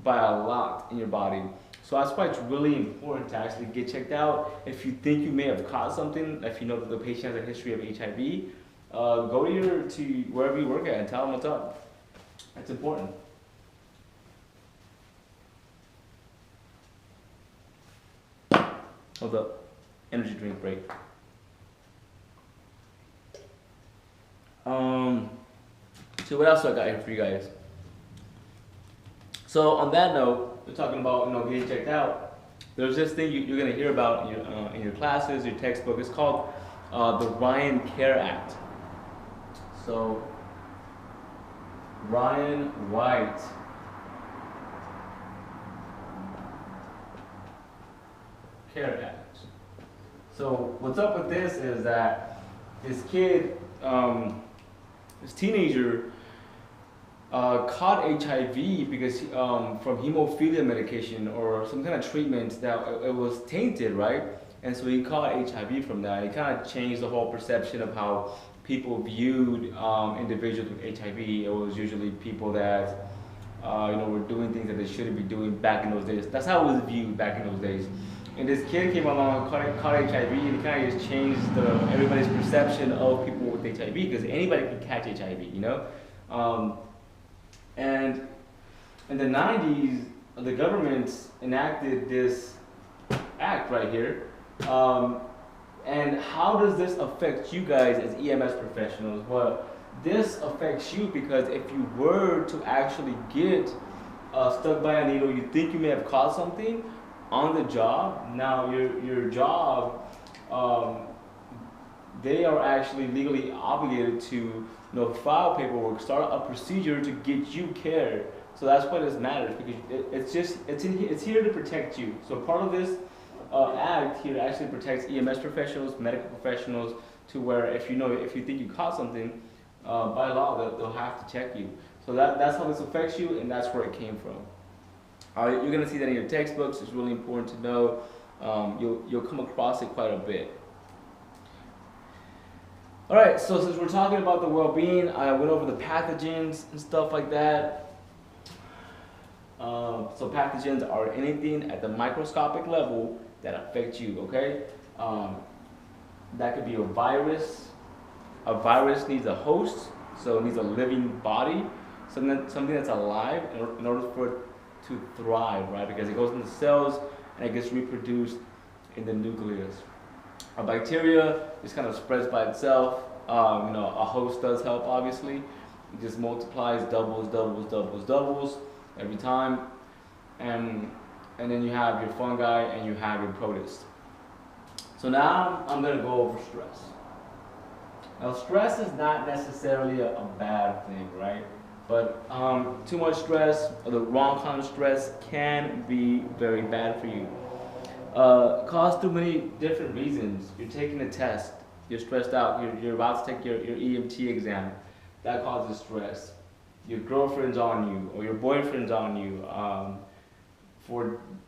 by a lot in your body. So that's why it's really important to actually get checked out. If you think you may have caught something, if you know that the patient has a history of HIV, go to wherever you work at and tell them what's up. It's important. Hold up. Energy drink break. So what else do I got here for you guys? So on that note, we're talking about getting checked out. There's this thing you're gonna hear about in your classes, your textbook. It's called the Ryan Care Act. So Ryan White Care Act. So what's up with this is that this kid, this teenager, caught HIV because from hemophilia medication or some kind of treatment that it was tainted, right? And so he caught HIV from that. It kind of changed the whole perception of how people viewed individuals with HIV. It was usually people that were doing things that they shouldn't be doing back in those days. That's how it was viewed back in those days. And this kid came along, caught HIV, and it kind of just changed everybody's perception of people with HIV, because anybody can catch HIV, And in the 90s, the government enacted this act right here. And how does this affect you guys as EMS professionals? Well, this affects you because if you were to actually get stuck by a needle, you think you may have caught something on the job. Now your job, they are actually legally obligated to file paperwork, start a procedure to get you care. So that's why this matters, because it's here to protect you. So part of this act here actually protects EMS professionals, medical professionals, to where if you think you caught something, by law they'll have to check you. So that's how this affects you, and that's where it came from. You're going to see that in your textbooks. It's really important to know. You'll come across it quite a bit. All right, so since we're talking about the well-being, I went over the pathogens and stuff like that. So pathogens are anything at the microscopic level that affect you, okay? That could be a virus. A virus needs a host, so it needs a living body, something that's alive in order for it to thrive, right? Because it goes into cells and it gets reproduced in the nucleus. A bacteria just kind of spreads by itself. A host does help, obviously. It just multiplies, doubles every time. And then you have your fungi and you have your protists. So now I'm going to go over stress. Now stress is not necessarily a bad thing, right? But too much stress or the wrong kind of stress can be very bad for you. Caused through many different reasons. You're taking a test, you're stressed out, you're about to take your EMT exam, that causes stress. Your girlfriend's on you, or your boyfriend's on you,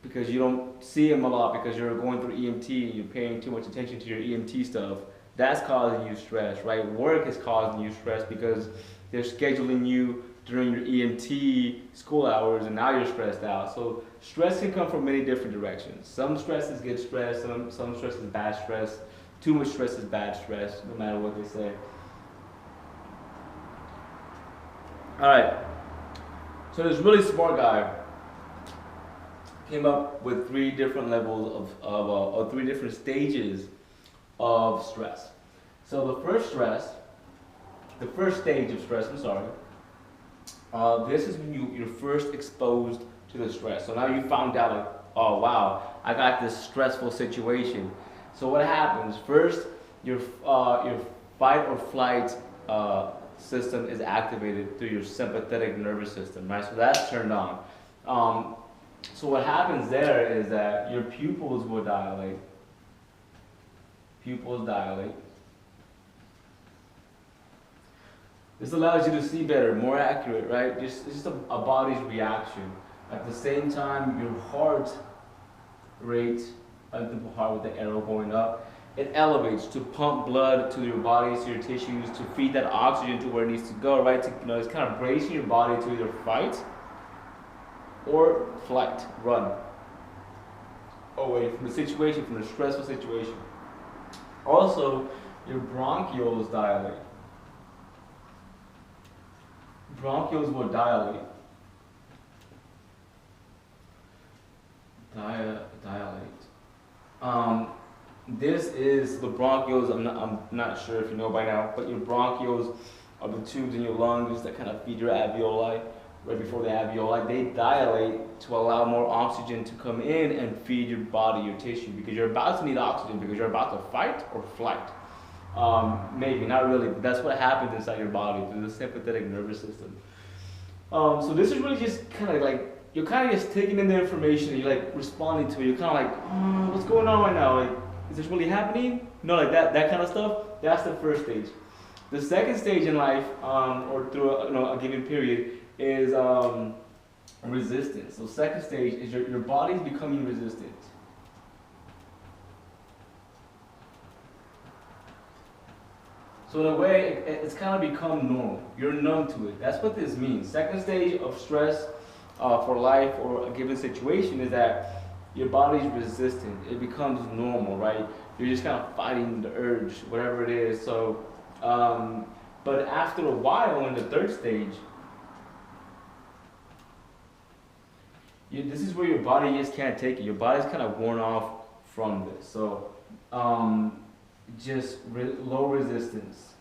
because you don't see him a lot because you're going through EMT and you're paying too much attention to your EMT stuff. That's causing you stress, right? Work is causing you stress because they're scheduling you during your EMT school hours, and now you're stressed out. So stress can come from many different directions. Some stress is good stress, some stress is bad stress. Too much stress is bad stress, no matter what they say. All right, so this really smart guy came up with 3 different levels of 3 different stages of stress. So the first stage of stress, this is when you're first exposed to the stress. So now you found out, like, oh wow, I got this stressful situation. So what happens? First, your fight or flight system is activated through your sympathetic nervous system, right? So that's turned on. So what happens there is that your pupils will dilate. Pupils dilate. This allows you to see better, more accurate, right? It's just a body's reaction. At the same time, your heart rate, the heart with the arrow going up, it elevates to pump blood to your bodies, to your tissues, to feed that oxygen to where it needs to go, right? It's kind of bracing your body to either fight or flight, run away from the situation, from the stressful situation. Also, your bronchioles dilate. Bronchioles will dilate. Dilate. This is the bronchioles. I'm not sure if you know by now, but your bronchioles are the tubes in your lungs that kind of feed your alveoli. Right before the alveoli, they dilate to allow more oxygen to come in and feed your body, your tissue, because you're about to need oxygen because you're about to fight or flight. Maybe, not really, but that's what happens inside your body through the sympathetic nervous system. So this is really just kind of like, you're kind of just taking in the information and you're like responding to it. You're kind of like, what's going on right now? Like, is this really happening? No, like that kind of stuff. That's the first stage. The second stage in life, or through a given period, is resistance. So second stage is your body's becoming resistant. So in a way, it's kind of become normal. You're numb to it. That's what this means. Second stage of stress for life or a given situation is that your body's resistant. It becomes normal, right? You're just kind of fighting the urge, whatever it is. So, but after a while, in the third stage, this is where your body just can't take it. Your body's kind of worn off from this. So, just low resistance.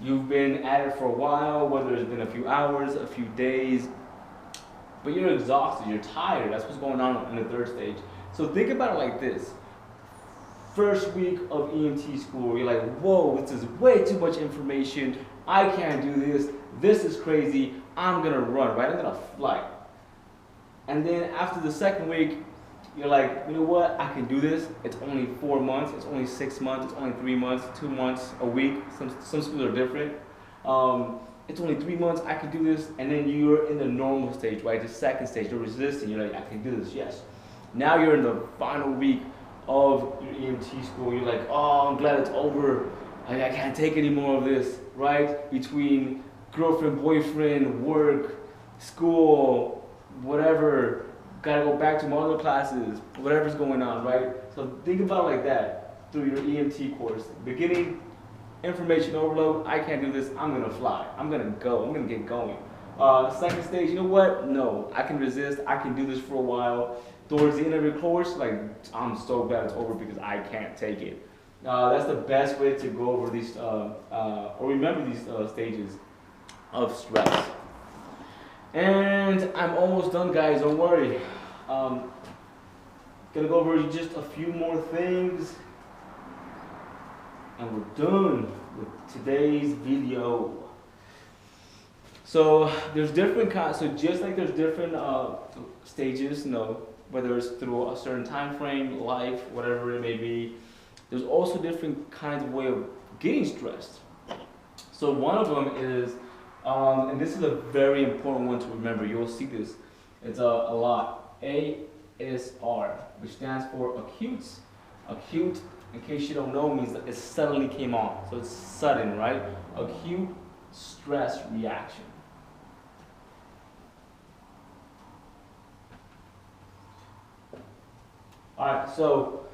You've been at it for a while, whether it's been a few hours, a few days, but you're exhausted, you're tired. That's what's going on in the third stage. So think about it like this. First week of EMT school, you're like, whoa, this is way too much information. I can't do this. This is crazy. I'm gonna run, right? I'm gonna fly. And then after the second week, you're like, you know what? I can do this. It's only 4 months. It's only 6 months. It's only 3 months, 2 months, a week. Some schools are different. It's only 3 months. I can do this. And then you're in the normal stage, right? The second stage, you're resisting. You're like, I can do this. Yes. Now you're in the final week of your EMT school. You're like, oh, I'm glad it's over. I can't take any more of this, right? Between girlfriend, boyfriend, work, school, whatever, gotta go back to my other classes, whatever's going on, right? So think about it like that through your EMT course. Beginning, information overload, I can't do this, I'm gonna fly, I'm gonna go, I'm gonna get going. Second stage, you know what? No, I can resist, I can do this for a while. Towards the end of your course, like, I'm so glad it's over because I can't take it. That's the best way to go over these, or remember these stages of stress. And I'm almost done, guys, don't worry. Gonna go over just a few more things and we're done with today's video. So there's different kinds, so just like there's different stages, whether it's through a certain time frame, life, whatever it may be, there's also different kinds of way of getting stressed. So one of them is, and this is a very important one to remember, you'll see this, it's a lot, ASR, which stands for acute. Acute, in case you don't know, means that it suddenly came on, so it's sudden, right? Acute stress reaction. Alright, so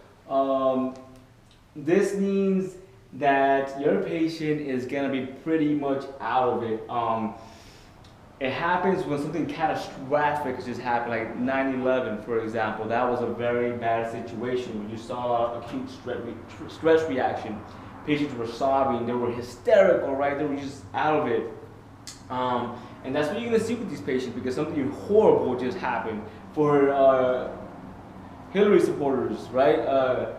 this means that your patient is going to be pretty much out of it. It happens when something catastrophic just happened, like 9/11, for example. That was a very bad situation when you saw acute stress reaction. Patients were sobbing, they were hysterical, right? They were just out of it. And that's what you're going to see with these patients because something horrible just happened. For Hillary supporters, right?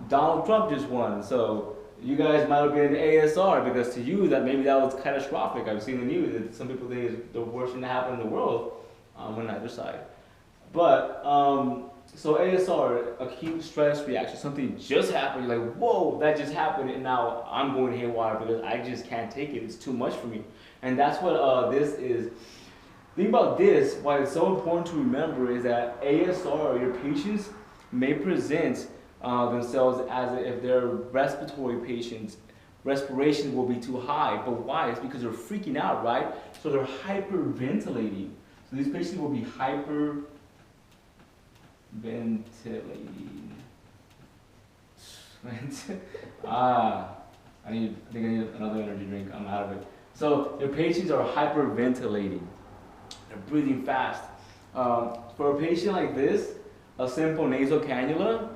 Donald Trump just won, so you guys might have been ASR because to you that maybe that was catastrophic. I've seen the news that some people think it's the worst thing to happen in the world on either side. But so ASR, acute stress reaction, something just happened. You're like, whoa, that just happened, and now I'm going haywire because I just can't take it. It's too much for me, and that's what this is. The thing about this, why it's so important to remember, is that ASR, your patients may present themselves as if they're respiratory patients, respiration will be too high. But why? It's because they're freaking out, right? So they're hyperventilating. So these patients will be hyperventilating. I think I need another energy drink. I'm out of it. So your patients are hyperventilating. They're breathing fast. For a patient like this, a simple nasal cannula,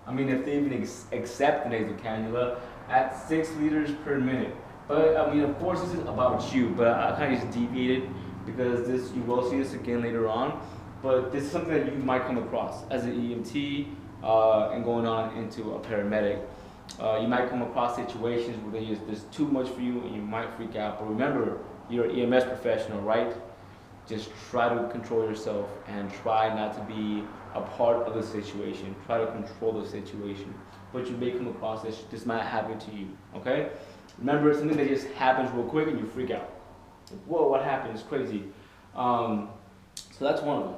I mean, if they even accept the nasal cannula, at 6 liters per minute. But I mean, of course, this is about you, but I kind of just deviated because this, you will see this again later on. But this is something that you might come across as an EMT and going on into a paramedic. You might come across situations where there's too much for you and you might freak out. But remember, you're an EMS professional, right? Just try to control yourself and try not to be a part of the situation. Try to control the situation. But you may come across this might happen to you, okay? Remember, it's something that just happens real quick and you freak out. Like, whoa, what happened? It's crazy. So that's one of them.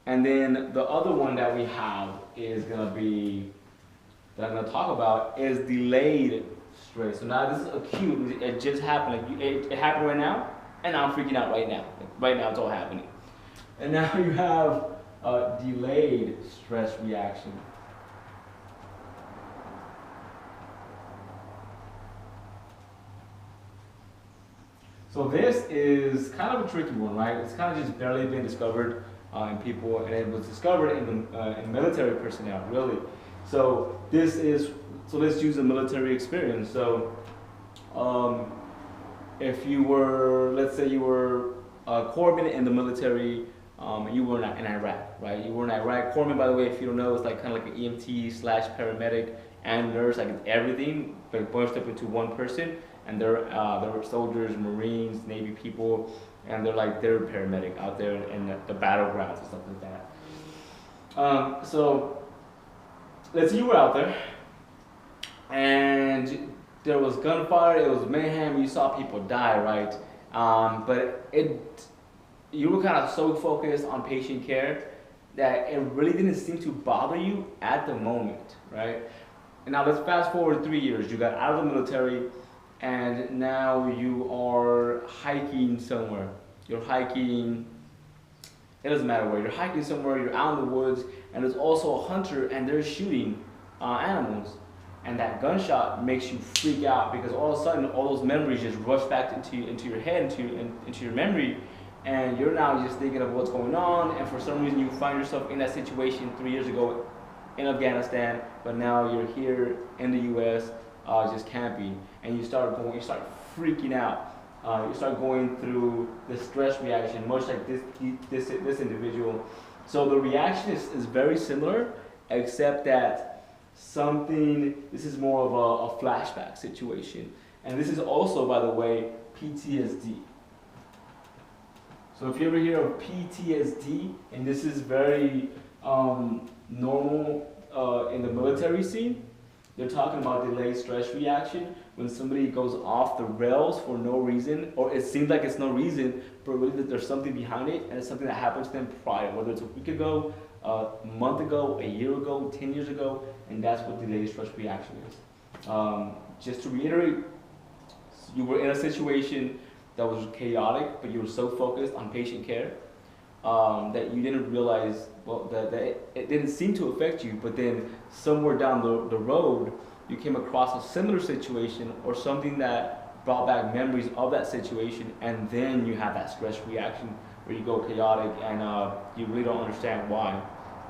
And then the other one that we have is gonna be, that I'm gonna talk about, is delayed stress. So now this is acute, it just happened. Like it happened right now, and I'm freaking out right now. Like right now it's all happening. And now you have delayed stress reaction. So this is kind of a tricky one, right? It's kind of just barely been discovered in people, and it was discovered in military personnel, really. So this is, so let's use a military experience. So if you were, let's say you were a corpsman in the military, you were in Iraq, right? You were in Iraq. Corpsman, by the way, if you don't know, it's like kind of like an EMT / paramedic and nurse, like it's everything, but bunched up into one person. And they're soldiers, Marines, Navy people, and they're paramedic out there in the battlegrounds and stuff like that. So let's say you were out there, and there was gunfire, it was mayhem, you saw people die, right? But you were kind of so focused on patient care that it really didn't seem to bother you at the moment, right? And now let's fast forward 3 years. You got out of the military, and now you are hiking somewhere. You're hiking, it doesn't matter where, you're hiking somewhere, you're out in the woods, and there's also a hunter and they're shooting animals. And that gunshot makes you freak out because all of a sudden all those memories just rush back into your head, into your memory, and you're now just thinking of what's going on, and for some reason you find yourself in that situation 3 years ago in Afghanistan, but now you're here in the US just camping, and you start freaking out. You start going through the stress reaction, much like this individual. So the reaction is very similar, except that this is more of a flashback situation. And this is also, by the way, PTSD. So if you ever hear of PTSD, and this is very normal in the military scene, they're talking about delayed stress reaction when somebody goes off the rails for no reason, or it seems like it's no reason, but really that there's something behind it, and it's something that happened to them prior, whether it's a week ago, a month ago, a year ago, 10 years ago, and that's what delayed stress reaction is. Just to reiterate, you were in a situation that was chaotic, but you were so focused on patient care that you didn't realize, well, that it didn't seem to affect you, but then somewhere down the road, you came across a similar situation or something that brought back memories of that situation, and then you have that stress reaction where you go chaotic and you really don't understand why,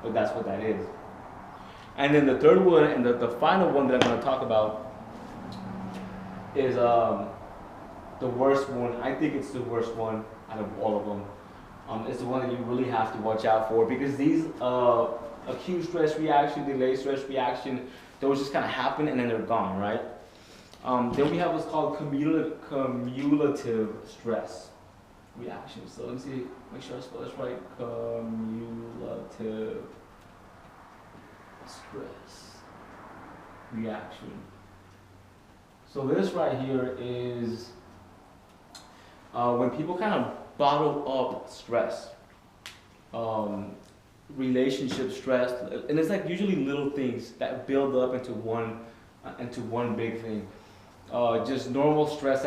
but that's what that is. And then the third one, and the final one that I'm going to talk about is the worst one. I think it's the worst one out of all of them. It's the one that you really have to watch out for, because these acute stress reaction, delayed stress reaction, those just kind of happen and then they're gone, right? Then we have what's called cumulative stress reaction. So let me see, make sure I spell this right. Cumulative stress reaction. So this right here is when people kind of bottle up stress, relationship stress, and it's like usually little things that build up into one into one big thing. Just normal stress